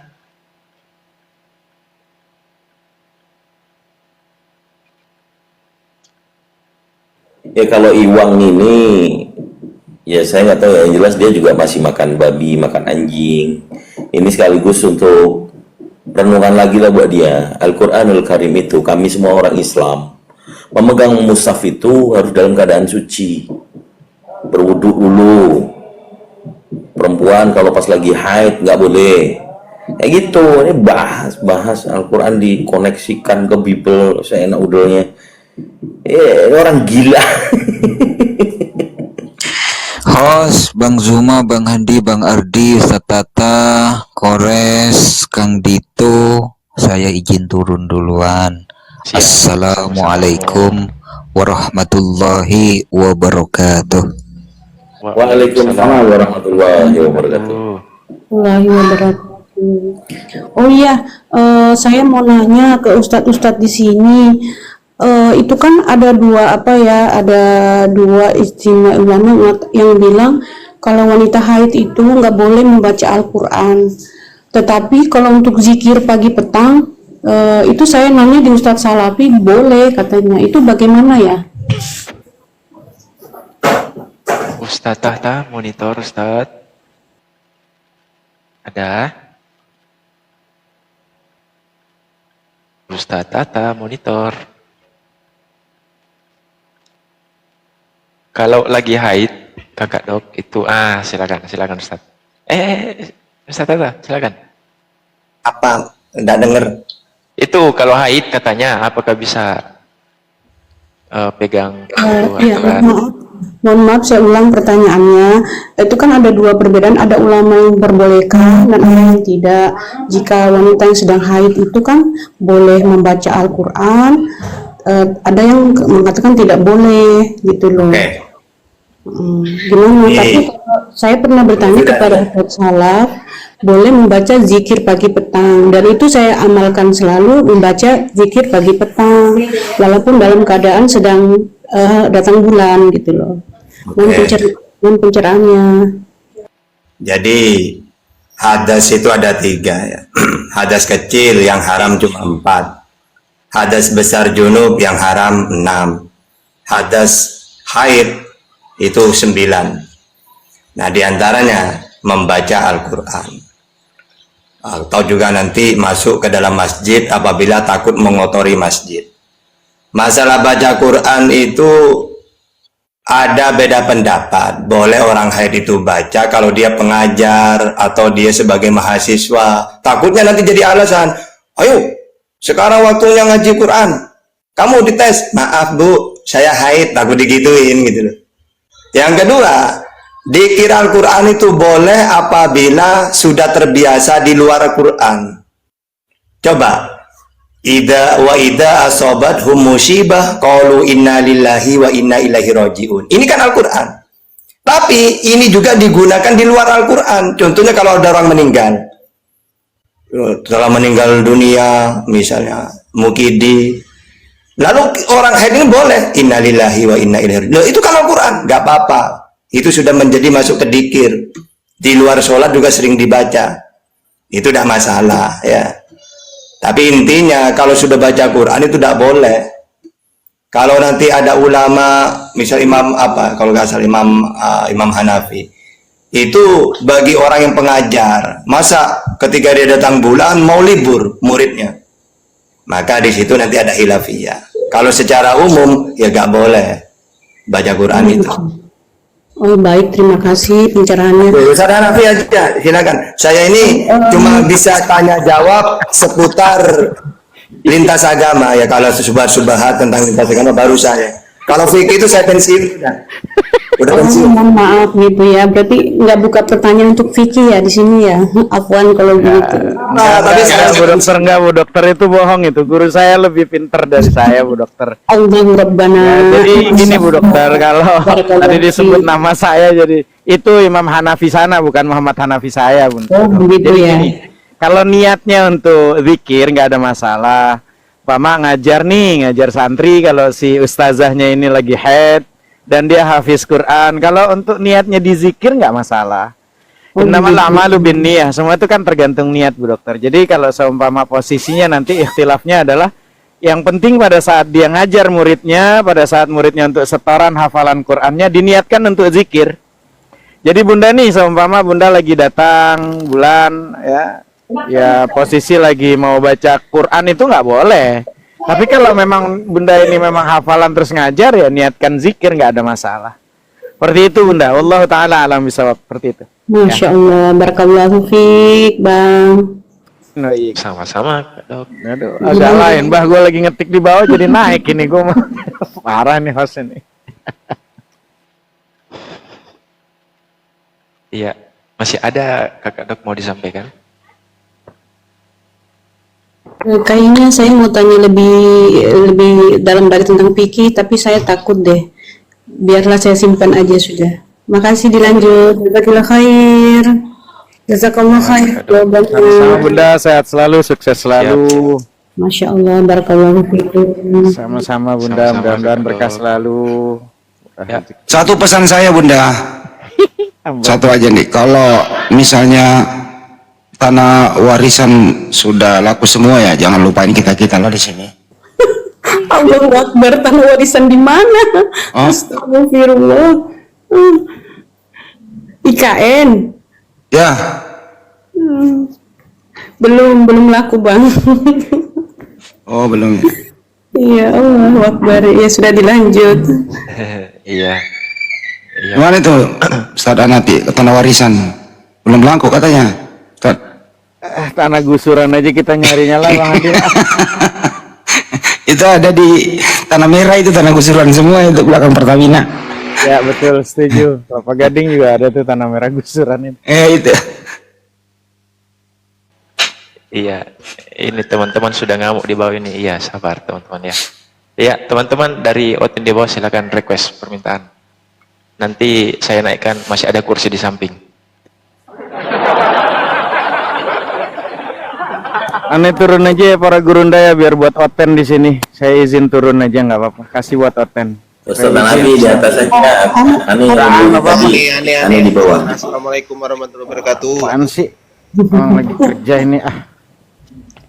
S9: Ya kalau Iwang ini, ya saya nggak tahu ya, yang jelas dia juga masih makan babi, makan anjing. Ini sekaligus untuk renungan lagi lah buat dia. Al-Quranul Karim itu, kami semua orang Islam, memegang mushaf itu harus dalam keadaan suci. Berwudu dulu. Perempuan kalau pas lagi haid nggak boleh. Kayak gitu, ini bahas Al-Quran dikoneksikan ke Bible, saya enak udelnya. Orang gila.
S4: Host Bang Zuma, Bang Handi, Bang Ardi, Ustaz Tata, Kores, Kang Dito, saya izin turun duluan.
S2: Siap.
S4: Assalamualaikum warahmatullahi wabarakatuh.
S9: Waalaikumsalam warahmatullahi wabarakatuh.
S8: Waalaikumsalam wabarakatuh. Oh iya, saya mau nanya ke ustadz-ustadz di sini. Itu kan ada dua istimewa ulama yang bilang kalau wanita haid itu nggak boleh membaca Al-Quran. Tetapi kalau untuk zikir pagi petang, itu saya nanya di Ustadz Salafi boleh katanya. Itu bagaimana ya?
S2: Ustadz Tahta, monitor Ustadz. Ada? Ustadz Tahta, monitor. Kalau lagi haid, kakak dok, itu, silakan Ustadz. Ustadz Tahta, silakan.
S3: Apa? Nggak denger.
S2: Itu kalau haid katanya, apakah bisa pegang itu
S8: Iya,
S2: aturan?
S8: maaf. Mohon maaf, saya ulang pertanyaannya. Itu kan ada dua perbedaan, ada ulama yang memperbolehkan dan ada yang tidak. Jika wanita yang sedang haid itu kan boleh membaca Al-Quran, ada yang mengatakan tidak boleh, gitu loh.
S3: Oke.
S8: Gimana?
S3: Iya.
S8: Tapi kalau saya pernah bertanya kepada Ustadz Salaf, boleh membaca zikir pagi petang, dan itu saya amalkan selalu, membaca zikir pagi petang walaupun dalam keadaan sedang datang bulan, gitu loh. Mohon pencerahannya.
S3: Jadi hadas itu ada 3 ya. Hadas kecil yang haram cuma 4. Hadas besar junub yang haram 6. Hadas haid itu 9. Nah, diantaranya membaca Al-Quran. Atau juga nanti masuk ke dalam masjid apabila takut mengotori masjid. Masalah baca Quran itu ada beda pendapat. Boleh orang haid itu baca kalau dia pengajar atau dia sebagai mahasiswa. Takutnya nanti jadi alasan, ayo sekarang waktunya ngaji Quran, kamu dites. Maaf bu, saya haid, takut digituin gitu loh. Yang kedua, dikir Al-Quran itu boleh apabila sudah terbiasa di luar Quran. Coba, Ida asobat hum musibah qalu inna lillahi wa inna ilaihi rajiun. Ini kan Al-Quran. Tapi ini juga digunakan di luar Al-Quran. Contohnya kalau ada orang meninggal. Telah meninggal dunia, misalnya mukidi. Lalu orang haid ini boleh inna lillahi wa inna ilaihi rajiun. Loh, itu kan Al-Quran, nggak apa-apa. Itu sudah menjadi masuk ke dikir. Di luar sholat juga sering dibaca. Itu tidak masalah ya. Tapi intinya kalau sudah baca Quran itu tidak boleh. Kalau nanti ada ulama, misal imam apa, kalau nggak salah imam Hanafi, itu bagi orang yang pengajar, masa ketika dia datang bulan mau libur muridnya, maka di situ nanti ada khilafiyah. Kalau secara umum ya nggak boleh baca Quran itu.
S8: Oh baik, terima kasih pencerahannya.
S3: Ustaz Hanafi aja, silakan. Saya ini cuma bisa tanya jawab seputar lintas agama ya. Kalau subhat tentang lintas agama baru saya. Kalau fikih itu saya pensiun udah pensiun.
S8: Mohon maaf gitu ya. Berarti nggak buka pertanyaan untuk fikih ya di sini ya. Afwan kalau begitu.
S3: Nah, tapi saya
S10: Bu dokter enggak, Bu dokter itu bohong itu. Guru saya lebih pinter dari saya, Bu dokter.
S8: Allahu Rabbana.
S10: Ya, jadi gini Bu dokter, kalau tadi disebut nama saya jadi itu Imam Hanafi sana bukan Muhammad Hanafi saya, Bu.
S8: Oh begitu
S10: Jadi
S8: ya.
S10: gini, kalau niatnya untuk zikir nggak ada masalah. Pama ngajar nih, ngajar santri kalau si ustazahnya ini lagi haid dan dia hafiz Quran. Kalau untuk niatnya dizikir nggak masalah. Innamal a'malu binniyah. Semua itu kan tergantung niat, Bu dokter. Jadi kalau seumpama posisinya nanti ikhtilafnya adalah yang penting pada saat dia ngajar muridnya, pada saat muridnya untuk setoran hafalan Qurannya diniatkan untuk zikir. Jadi Bunda nih seumpama Bunda lagi datang bulan ya posisi lagi mau baca Quran itu nggak boleh. Tapi kalau memang Bunda ini memang hafalan terus ngajar ya niatkan zikir, nggak ada masalah. Seperti itu Bunda. Wallahu taala alam bisawab, seperti itu.
S8: Masya Allah, barakallahu fiik, Bang.
S10: No, iya.
S2: Sama-sama, Kak Dok.
S10: Aduh, agak lain, Bah. Gue lagi ngetik di bawah jadi naik ini. Gue mau parah nih host ini.
S2: Iya, masih ada Kakak Dok mau disampaikan?
S8: Kayaknya saya mau tanya lebih dalam lagi tentang fikih, tapi saya takut deh. Biarlah saya simpan aja sudah. Makasih, dilanjut. Jazakallah khair. Jazakallah khair.
S10: Sama Bunda, sehat selalu, sukses selalu.
S8: Masya Allah, barakallahu fiikum.
S10: Sama-sama Bunda, mudah-mudahan berkah selalu.
S2: Ya.
S5: Satu pesan saya Bunda, satu aja nih. Kalau misalnya tanah warisan sudah laku semua ya, jangan lupain kita lah di sini.
S8: Allahu Akbar, tanah warisan di mana? Astagfirullah. IKN.
S5: Ya.
S8: Belum laku, Bang.
S5: Oh belum.
S8: Iya, Allahu Akbar. Ya sudah dilanjut.
S2: Iya.
S5: Gimana itu Ustaz Anati, tanah warisan belum laku katanya. Ustaz.
S10: Tanah gusuran aja kita nyarinya lah Bang Adi.
S5: Itu ada di Tanah Merah, itu tanah gusuran semua itu belakang Pertamina.
S10: Ya betul, setuju. Kelapa Gading juga ada tuh tanah merah gusuran itu.
S5: Itu.
S2: Iya, ini teman-teman sudah ngamuk di bawah ini. Iya, sabar teman-teman ya. Iya, teman-teman dari Otin di bawah silakan request permintaan. Nanti saya naikkan, masih ada kursi di samping.
S10: Aneh turun aja ya para gurunda ya biar buat Oten di sini. Saya izin turun aja nggak apa-apa. Kasih buat Oten.
S9: Ustaz Nabi di atas saja. Aneh di bawah.
S7: Assalamualaikum warahmatullahi wabarakatuh.
S10: Apaan sih? Orang lagi kerja ini ah.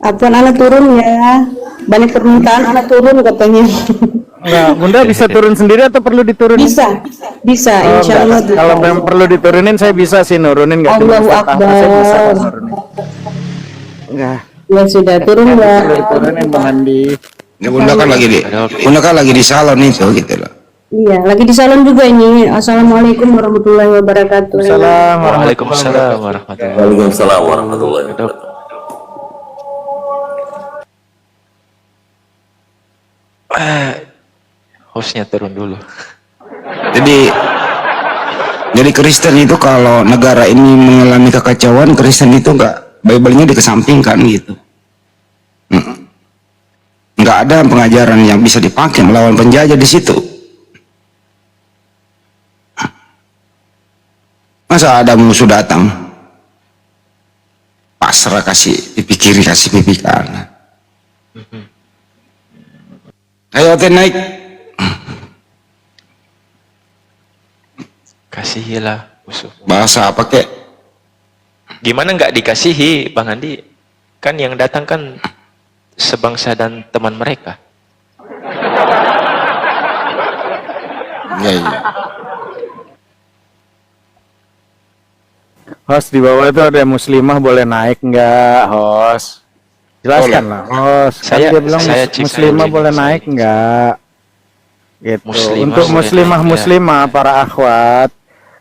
S8: Apaan anak turun ya? Banyak permintaan anak turun katanya.
S10: Enggak, Bunda bisa turun sendiri atau perlu diturunin?
S8: Bisa,
S10: Oh,
S8: insya Allah.
S10: enggak. Kalau memang perlu diturunin saya bisa sih nurunin nggak cuma
S8: Allahu
S10: Ustaz Ahmad, saya bisa kok
S8: Akbar.
S10: nurunin. Enggak.
S8: Ya sudah turun ya.
S10: Perlu diturunin Bang Andi.
S5: Ya, Bunda kan lagi di salon itu gitu loh.
S8: Iya, lagi di salon juga ini. Assalamualaikum warahmatullahi wabarakatuh.
S2: Waalaikumsalam warahmatullahi
S9: Waalaikumsalam warahmatullahi wabarakatuh.
S2: Hostnya turun dulu.
S5: Jadi Kristen itu kalau negara ini mengalami kekacauan, Kristen itu Bible-nya dikesampingkan gitu. Nggak ada pengajaran yang bisa dipakai melawan penjajah di situ. Masa ada musuh datang, pasrah kasih pipi kiri, kasih pipi kanan. Ayo Oten naik.
S2: Kasihilah musuh.
S5: Bahasa apa kek?
S2: Gimana nggak dikasihi, Bang Andi? Kan yang datang kan sebangsa dan teman mereka.
S5: Iya.
S10: Host di bawah itu ada muslimah boleh naik nggak, host? Jelaskan lah, host. Kan dia bilang muslimah boleh naik nggak? Gitu. Untuk muslimah para akhwat,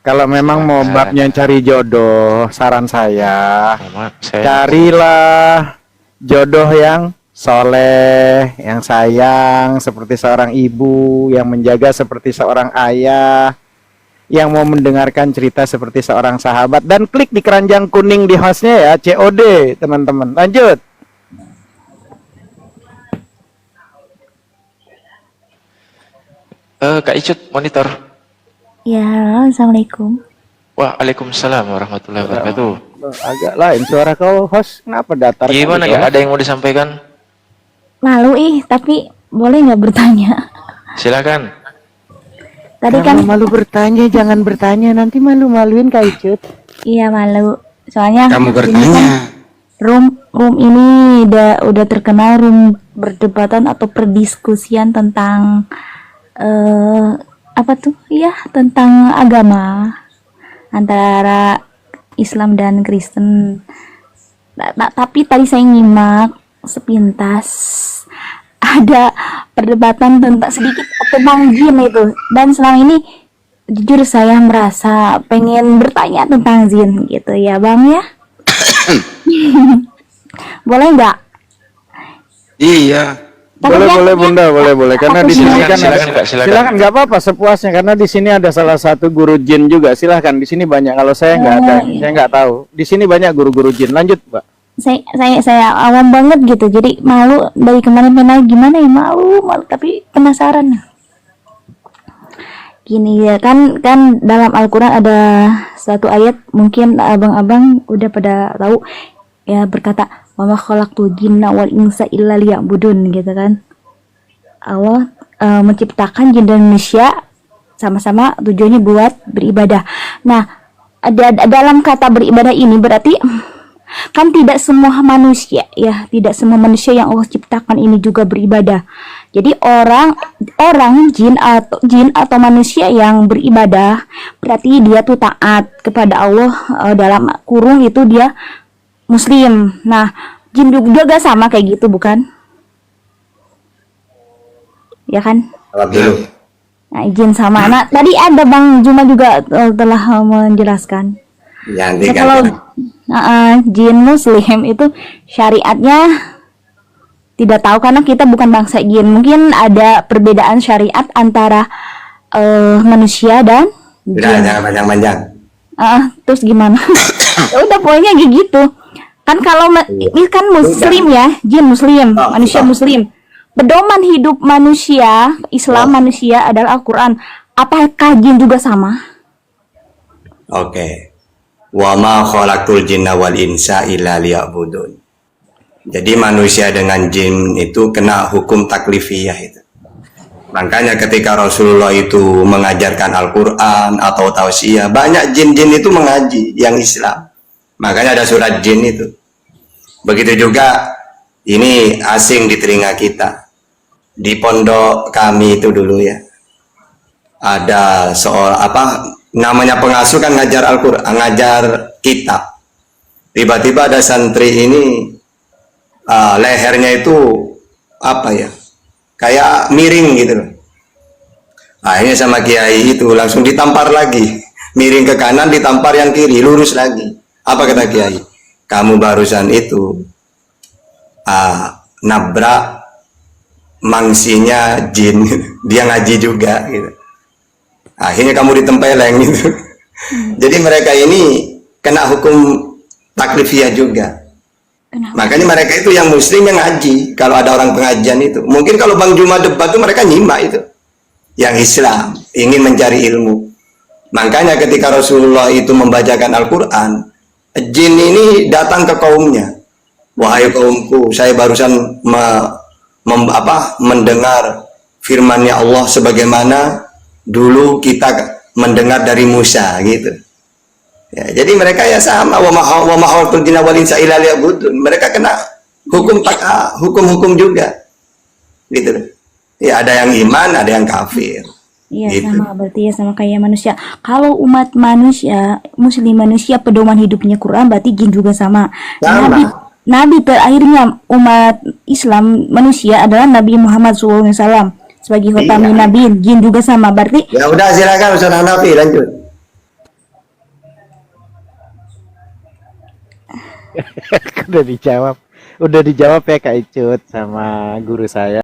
S10: kalau memang mau babnya cari jodoh, saran saya carilah jodoh yang soleh, yang sayang seperti seorang ibu, yang menjaga seperti seorang ayah, yang mau mendengarkan cerita seperti seorang sahabat, dan klik di keranjang kuning di hostnya ya, COD teman-teman. Lanjut.
S2: Kak Icut, monitor.
S11: Ya, halo, assalamualaikum.
S2: Waalaikumsalam warahmatullahi wabarakatuh.
S10: Agak lain suara kau, host. Kenapa datar?
S2: Gimana ya? Ada yang mau disampaikan?
S11: Malu tapi boleh nggak bertanya?
S2: Silakan.
S11: Tadi kan
S10: malu bertanya, jangan bertanya, nanti malu-maluin Kak Icut.
S11: iya malu. Soalnya
S5: Kamu
S11: ini kan
S5: bertanya.
S11: room ini udah terkenal room berdebatan atau perdiskusian tentang apa tuh? Ya, tentang agama antara Islam dan Kristen. Tapi tadi saya nyimak sepintas ada perdebatan tentang sedikit tentang jin itu, dan selama ini jujur saya merasa pengen bertanya tentang jin gitu ya Bang ya. Boleh nggak?
S5: Iya.
S10: Boleh Bunda, boleh karena di sini kan silakan nggak apa-apa sepuasnya, karena di sini ada salah satu guru jin juga. Silakan, di sini banyak. Kalau saya nggak ada, saya nggak tahu. Di sini banyak guru-guru jin. Lanjut, Mbak.
S11: Saya awam banget gitu, jadi malu dari kemarin gimana ya, malu tapi penasaran. Gini ya kan dalam Al-Quran ada satu ayat, mungkin abang-abang udah pada tahu ya, berkata wa ma khalaqtul jinna wal insa illa liya'budun gitu kan. Allah menciptakan jin dan manusia sama-sama tujuannya buat beribadah. Nah, dalam kata beribadah ini berarti kan tidak semua manusia ya, tidak semua manusia yang Allah ciptakan ini juga beribadah. Jadi orang jin atau manusia yang beribadah berarti dia tuh taat kepada Allah, dalam kurung itu dia muslim. Nah, jin juga sama kayak gitu bukan? Ya kan? Nah, jin sama. Nah, tadi ada Bang Juma juga telah menjelaskan. Kalau jin muslim itu syariatnya tidak tahu karena kita bukan bangsa jin. Mungkin ada perbedaan syariat antara manusia dan
S3: Udah,
S11: jin.
S3: jangan panjang-panjang.
S11: Terus gimana? Ya udah pokoknya kayak gitu. Kan kalau ini kan muslim ya, jin muslim, manusia muslim. Pedoman hidup manusia, Islam manusia adalah Al-Quran. Apakah jin juga sama?
S3: Oke. Wa ma khalaqtul jinna wal insa illa liya'budun. Jadi manusia dengan jin itu kena hukum taklifiyah itu. Makanya ketika Rasulullah itu mengajarkan Al-Quran atau tausiah, banyak jin-jin itu mengaji yang Islam. Makanya ada surat jin itu. Begitu juga ini asing di telinga kita. Di pondok kami itu dulu ya, ada namanya pengasuh kan ngajar Al-Quran, ngajar kitab. Tiba-tiba ada santri ini lehernya itu kayak miring gitu loh. Akhirnya sama kiai itu langsung ditampar lagi, miring ke kanan, ditampar yang kiri, lurus lagi. Apa kata kiai? Kamu barusan itu nabrak mangsinya jin, dia ngaji juga gitu. Akhirnya kamu ditempeleng gitu. Jadi mereka ini kena hukum taklifiyah juga. Makanya mereka itu yang muslim yang ngaji. Kalau ada orang pengajian itu, mungkin kalau Bang Juma debat itu mereka nyimak itu. Yang Islam ingin mencari ilmu. Makanya ketika Rasulullah itu membacakan Al-Quran, jin ini datang ke kaumnya. Wahai kaumku, saya barusan mendengar firman-Nya Allah sebagaimana dulu kita mendengar dari Musa gitu. Ya, jadi mereka ya sama, wa ma khalaqtul jinna wal insa illa liya'budun. Mereka kena hukum juga. Gitu. Ya ada yang iman, ada yang kafir.
S11: Iya,
S3: Gitu.
S11: sama berarti ya sama kayak manusia. Kalau umat manusia, muslim manusia pedoman hidupnya Quran, berarti jin juga sama.
S3: Sama.
S11: Nabi terakhirnya umat Islam manusia adalah Nabi Muhammad SAW sebagai khatamin nabi, jin juga sama. Berarti
S3: Ya udah silakan Ustaz Hanafi lanjut.
S10: Udah dijawab ya Kak Icut sama guru saya.